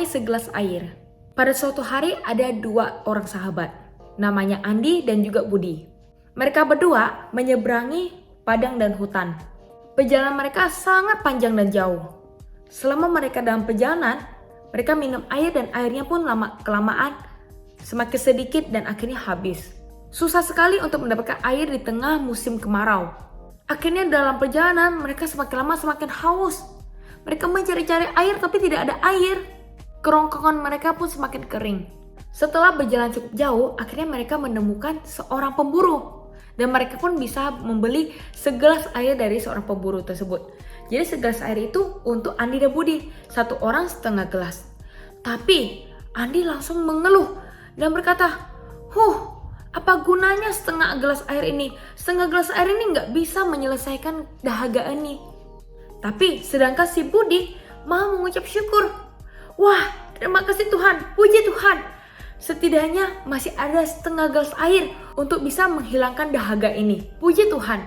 segelas air. Pada suatu hari ada dua orang sahabat, namanya Andi dan juga Budi. Mereka berdua menyeberangi padang dan hutan. Perjalanan mereka sangat panjang dan jauh. Selama mereka dalam perjalanan, mereka minum air dan airnya pun lama-kelamaan semakin sedikit dan akhirnya habis. Susah sekali untuk mendapatkan air di tengah musim kemarau. Akhirnya dalam perjalanan mereka semakin lama semakin haus. Mereka mencari-cari air tapi tidak ada air. Kerongkongan mereka pun semakin kering. Setelah berjalan cukup jauh, akhirnya mereka menemukan seorang pemburu. Dan mereka pun bisa membeli segelas air dari seorang pemburu tersebut. Jadi segelas air itu untuk Andi dan Budi, satu orang setengah gelas. Tapi Andi langsung mengeluh dan berkata, apa gunanya setengah gelas air ini? Setengah gelas air ini nggak bisa menyelesaikan dahaga ini. Tapi sedangkan si Budi mau mengucap syukur. Wah, terima kasih Tuhan, puji Tuhan. Setidaknya masih ada setengah gelas air untuk bisa menghilangkan dahaga ini. Puji Tuhan.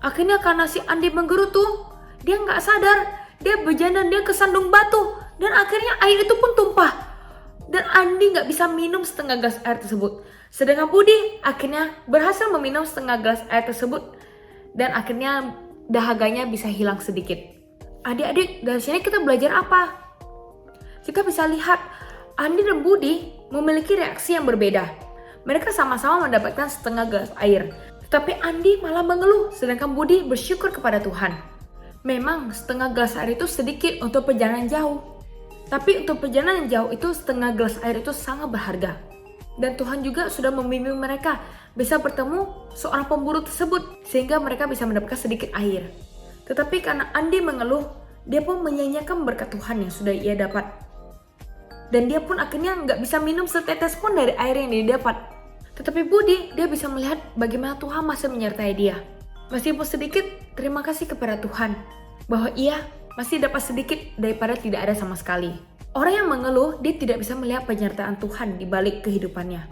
Akhirnya karena si Andi menggerutu, dia nggak sadar. Dia berjalan, dia kesandung batu. Dan akhirnya air itu pun tumpah. Dan Andi nggak bisa minum setengah gelas air tersebut. Sedangkan Budi akhirnya berhasil meminum setengah gelas air tersebut. Dan akhirnya dahaganya bisa hilang sedikit. Adik-adik, dari sini kita belajar apa? Kita bisa lihat Andi dan Budi memiliki reaksi yang berbeda. Mereka sama-sama mendapatkan setengah gelas air. Tetapi Andi malah mengeluh, sedangkan Budi bersyukur kepada Tuhan. Memang setengah gelas air itu sedikit untuk perjalanan jauh. Tapi untuk perjalanan jauh itu setengah gelas air itu sangat berharga. Dan Tuhan juga sudah membimbing mereka bisa bertemu seorang pemburu tersebut. Sehingga mereka bisa mendapatkan sedikit air. Tetapi karena Andi mengeluh, dia pun menyanyiakan berkat Tuhan yang sudah ia dapat. Dan dia pun akhirnya nggak bisa minum setetes pun dari air yang dia dapat. Tetapi Budi, dia bisa melihat bagaimana Tuhan masih menyertai dia. Meskipun sedikit, terima kasih kepada Tuhan. Bahwa ia masih dapat sedikit daripada tidak ada sama sekali. Orang yang mengeluh, dia tidak bisa melihat penyertaan Tuhan di balik kehidupannya.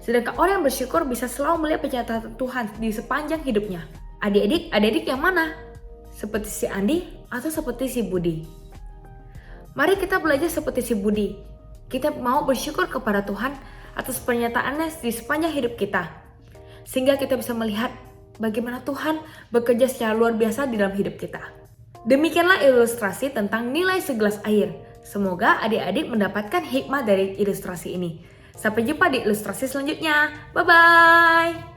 Sedangkan orang yang bersyukur bisa selalu melihat penyertaan Tuhan di sepanjang hidupnya. Adik-adik yang mana? Seperti si Andi atau seperti si Budi? Mari kita belajar seperti si Budi. Kita mau bersyukur kepada Tuhan atas pernyataannya di sepanjang hidup kita. Sehingga kita bisa melihat bagaimana Tuhan bekerja secara luar biasa di dalam hidup kita. Demikianlah ilustrasi tentang nilai segelas air. Semoga adik-adik mendapatkan hikmah dari ilustrasi ini. Sampai jumpa di ilustrasi selanjutnya. Bye-bye!